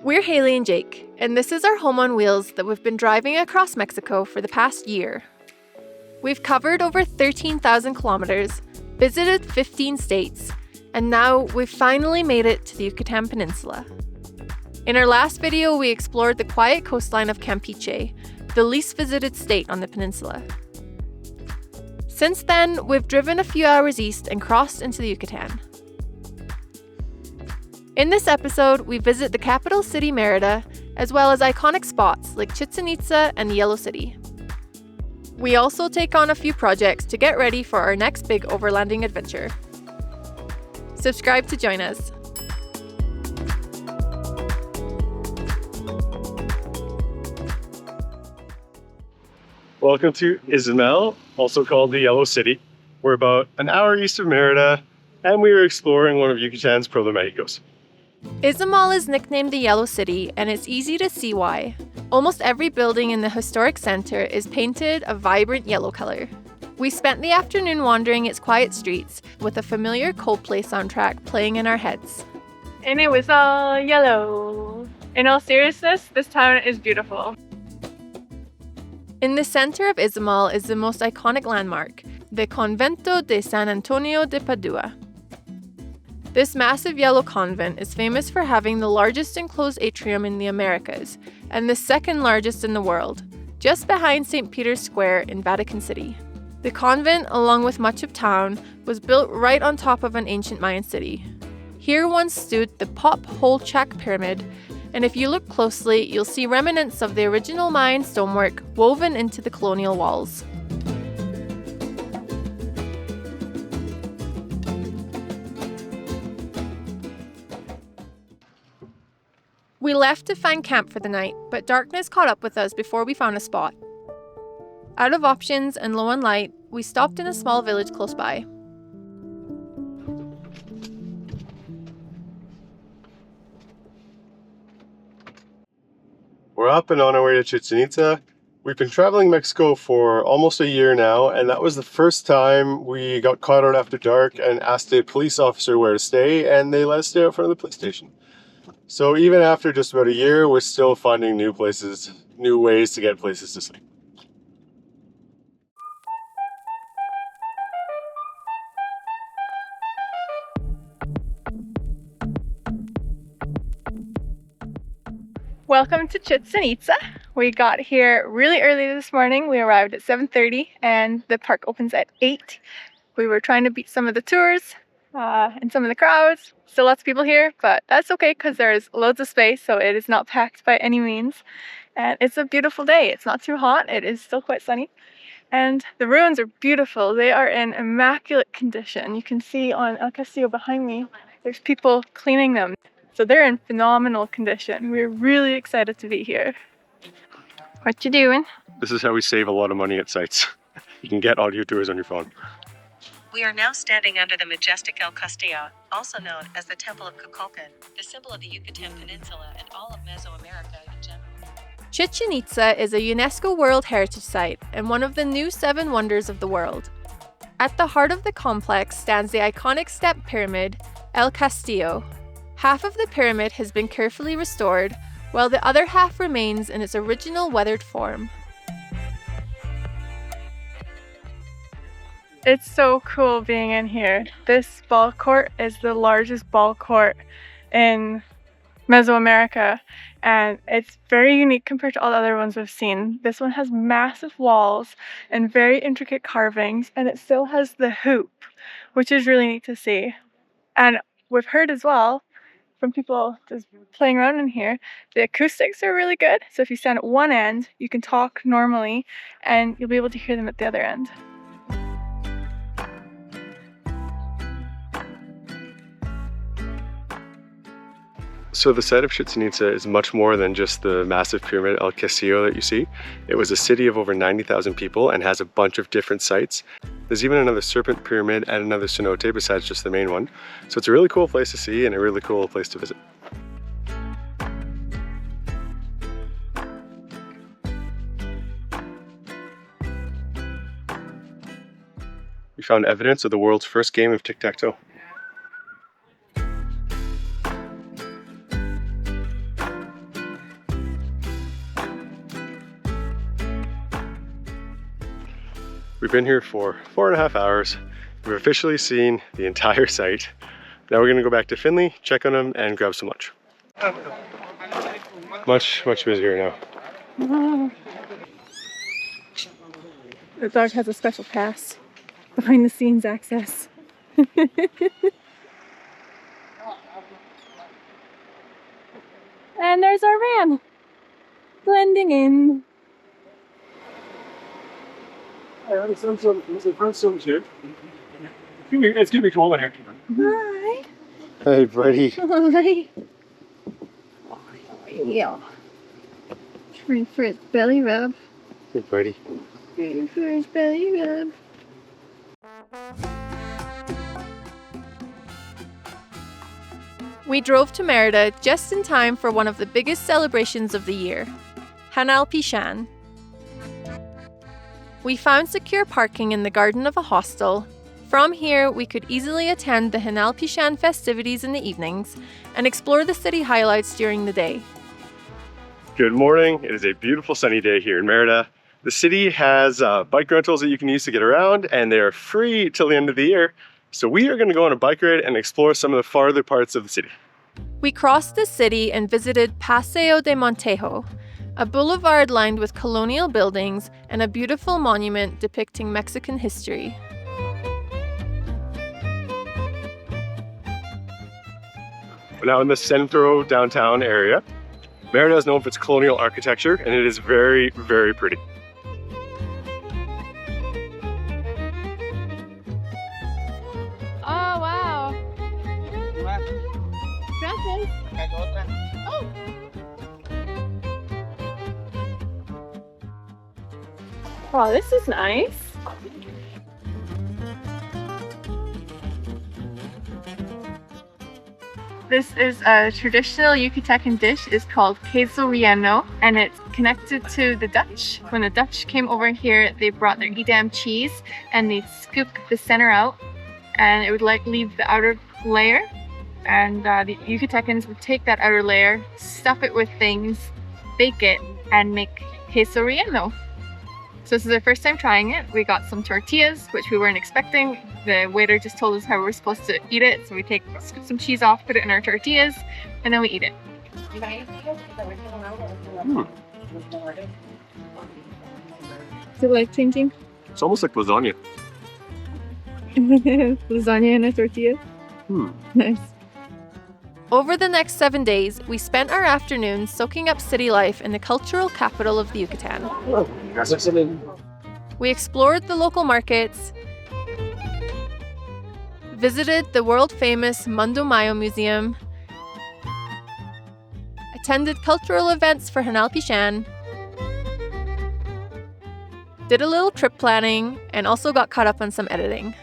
We're Haley and Jake, and this is our home on wheels that we've been driving across Mexico for the past year. We've covered over 13,000 kilometers, visited 15 states, and now we've finally made it to the Yucatan Peninsula. In our last video, we explored the quiet coastline of Campeche, the least visited state on the peninsula. Since then, we've driven a few hours east and crossed into the Yucatan. In this episode, we visit the capital city Merida, as well as iconic spots like Chichen Itza and Yellow City. We also take on a few projects to get ready for our next big overlanding adventure. Subscribe to join us. Welcome to Izamal, also called the Yellow City. We're about an hour east of Merida, and we are exploring one of Yucatan's Pueblo Mágicos. Izamal is nicknamed the Yellow City, and it's easy to see why. Almost every building in the historic center is painted a vibrant yellow color. We spent the afternoon wandering its quiet streets with a familiar Coldplay soundtrack playing in our heads. And it was all yellow. In all seriousness, this town is beautiful. In the center of Izamal is the most iconic landmark, the Convento de San Antonio de Padua. This massive yellow convent is famous for having the largest enclosed atrium in the Americas and the second largest in the world, just behind St. Peter's Square in Vatican City. The convent, along with much of town, was built right on top of an ancient Mayan city. Here once stood the Popolchac Pyramid, and if you look closely, you'll see remnants of the original Mayan stonework woven into the colonial walls. We left to find camp for the night, but darkness caught up with us before we found a spot. Out of options and low on light, we stopped in a small village close by. We're up and on our way to Chichen Itza. We've been traveling Mexico for almost a year now, and that was the first time we got caught out after dark and asked a police officer where to stay, and they let us stay out front of the police station. So even after just about a year, we're still finding new places, new ways to get places to sleep. Welcome to Chichen Itza. We got here really early this morning. We arrived at 7:30 and the park opens at 8. We were trying to beat some of the tours and some of the crowds. Still lots of people here, but that's okay because there's loads of space, so it is not packed by any means. And it's a beautiful day. It's not too hot. It is still quite sunny. And the ruins are beautiful. They are in immaculate condition. You can see on El Castillo behind me, there's people cleaning them. So they're in phenomenal condition. We're really excited to be here. What you doing? This is how we save a lot of money at sites. You can get audio tours on your phone. We are now standing under the majestic El Castillo, also known as the Temple of Kukulkan, the symbol of the Yucatan Peninsula and all of Mesoamerica in general. Chichen Itza is a UNESCO World Heritage Site and one of the new 7 wonders of the world. At the heart of the complex stands the iconic step pyramid, El Castillo. Half of the pyramid has been carefully restored, while the other half remains in its original weathered form. It's so cool being in here. This ball court is the largest ball court in Mesoamerica, and it's very unique compared to all the other ones we've seen. This one has massive walls and very intricate carvings, and it still has the hoop, which is really neat to see. And we've heard as well from people just playing around in here, the acoustics are really good. So if you stand at one end, you can talk normally, and you'll be able to hear them at the other end. So the site of Chichen Itza is much more than just the massive pyramid El Castillo that you see. It was a city of over 90,000 people and has a bunch of different sites. There's even another serpent pyramid and another cenote besides just the main one. So it's a really cool place to see and a really cool place to visit. We found evidence of the world's first game of tic-tac-toe. We've been here for 4.5 hours. We've officially seen the entire site. Now we're gonna go back to Finley, check on them, and grab some lunch. Much busier now. The dog has a special pass, behind the scenes access. And there's our van, blending in. It's gonna be cold in here. Hi. Hey, buddy. Hi. Yeah. Trying for its belly rub. Hey, buddy. Trying for its belly rub. We drove to Merida just in time for one of the biggest celebrations of the year, Hanal Pishan. We found secure parking in the garden of a hostel. From here, we could easily attend the Hanal Pishan festivities in the evenings and explore the city highlights during the day. Good morning. It is a beautiful sunny day here in Merida. The city has bike rentals that you can use to get around, and they are free till the end of the year. So we are going to go on a bike ride and explore some of the farther parts of the city. We crossed the city and visited Paseo de Montejo, a boulevard lined with colonial buildings and a beautiful monument depicting Mexican history. We're now in the Centro downtown area. Merida is known for its colonial architecture, and it is very, very pretty. Oh, wow. Gracias. Oh. Wow, this is nice. This is a traditional Yucatecan dish. It's called queso relleno, and it's connected to the Dutch. When the Dutch came over here, they brought their Edam cheese and they scooped the center out, and it would like leave the outer layer. And the Yucatecans would take that outer layer, stuff it with things, bake it, and make queso relleno. So this is our first time trying it. We got some tortillas, which we weren't expecting. The waiter just told us how we were supposed to eat it. So we scoop some cheese off, put it in our tortillas, and then we eat it. Is it life-changing? It's almost like lasagna. Lasagna and a tortilla? Nice. Over the next 7 days, we spent our afternoons soaking up city life in the cultural capital of the Yucatan. We explored the local markets, visited the world-famous Mundo Mayo Museum, attended cultural events for Hanal Pishan, did a little trip planning, and also got caught up on some editing.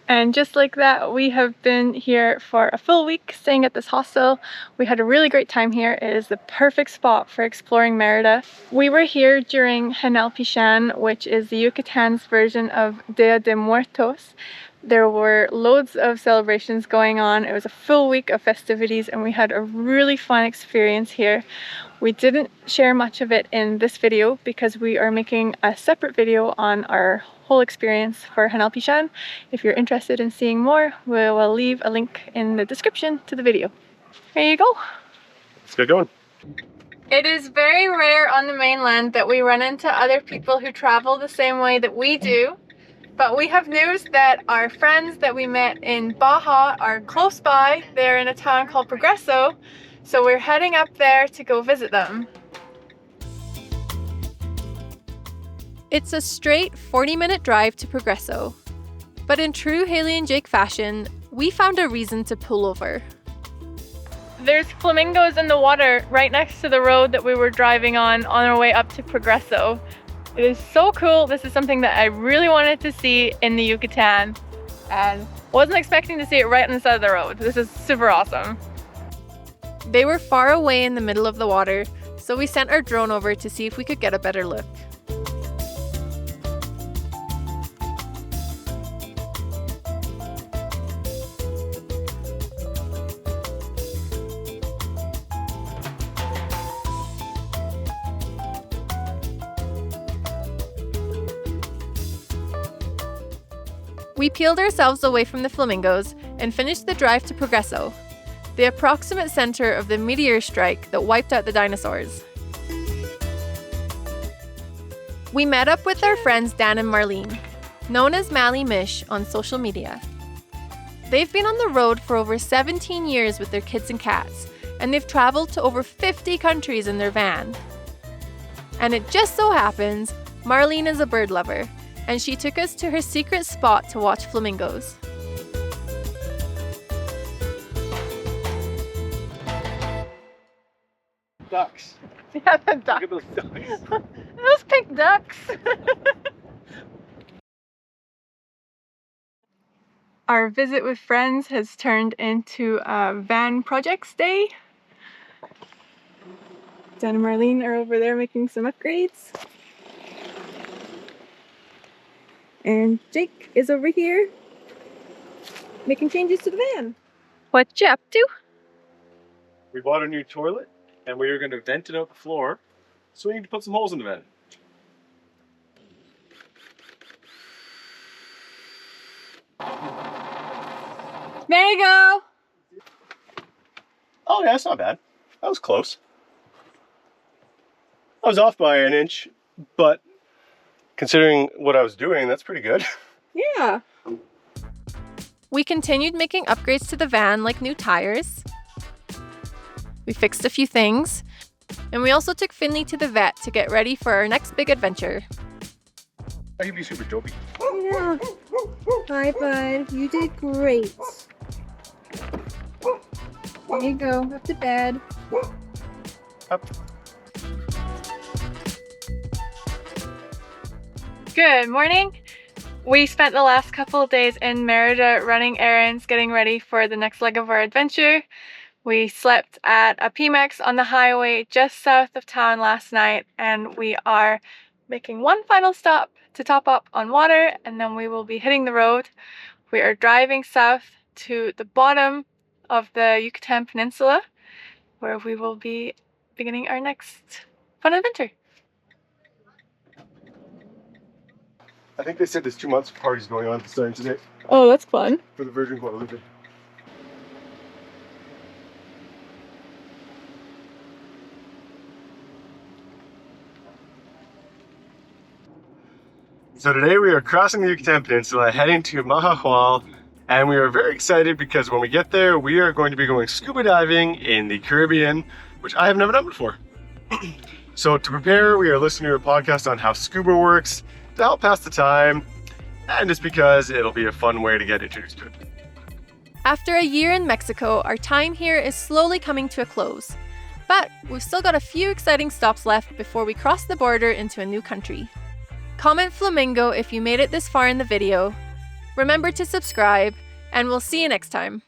And just like that, we have been here for a full week staying at this hostel. We had a really great time here. It is the perfect spot for exploring Merida. We were here during Hanal Pishan, which is the Yucatan's version of Dia de Muertos. There were loads of celebrations going on. It was a full week of festivities, and we had a really fun experience here. We didn't share much of it in this video because we are making a separate video on our whole experience for Hanal Pishan. If you're interested in seeing more, we will leave a link in the description to the video. There you go. Let's get going. It is very rare on the mainland that we run into other people who travel the same way that we do. But we have news that our friends that we met in Baja are close by. They're in a town called Progreso. So we're heading up there to go visit them. It's a straight 40-minute drive to Progreso. But in true Haley and Jake fashion, we found a reason to pull over. There's flamingos in the water right next to the road that we were driving on our way up to Progreso. It is so cool. This is something that I really wanted to see in the Yucatan and wasn't expecting to see it right on the side of the road. This is super awesome. They were far away in the middle of the water, so we sent our drone over to see if we could get a better look. We peeled ourselves away from the flamingos and finished the drive to Progreso, the approximate center of the meteor strike that wiped out the dinosaurs. We met up with our friends Dan and Marlene, known as Mally Mish on social media. They've been on the road for over 17 years with their kids and cats, and they've traveled to over 50 countries in their van. And it just so happens, Marlene is a bird lover, and she took us to her secret spot to watch flamingos. Ducks. Yeah, the ducks. Look at those ducks. Those pink ducks. Our visit with friends has turned into a van projects day. Dan and Marlene are over there making some upgrades. And Jake is over here making changes to the van. What you up to? We bought a new toilet and we are going to vent it out the floor. So we need to put some holes in the vent. There you go. Oh yeah, that's not bad. That was close. I was off by an inch, but considering what I was doing, that's pretty good. Yeah. We continued making upgrades to the van, like new tires. We fixed a few things, and we also took Finley to the vet to get ready for our next big adventure. I can be super dopey. Yeah. Hi, bud. You did great. There you go. Up to bed. Up. Good morning. We spent the last couple of days in Merida running errands, getting ready for the next leg of our adventure. We slept at a Pemex on the highway just south of town last night, and we are making one final stop to top up on water, and then we will be hitting the road. We are driving south to the bottom of the Yucatan Peninsula, where we will be beginning our next fun adventure. I think they said there's 2 months of parties going on starting today Oh, that's fun. for the Virgin Guadalupe. So today we are crossing the Yucatan Peninsula, heading to Mahahual, and we are very excited because when we get there, we are going to be going scuba diving in the Caribbean, which I have never done before. So to prepare, we are listening to a podcast on how scuba works to help pass the time, and just because it'll be a fun way to get introduced to it. After a year in Mexico, our time here is slowly coming to a close. But we've still got a few exciting stops left before we cross the border into a new country. Comment flamingo if you made it this far in the video. Remember to subscribe, and we'll see you next time.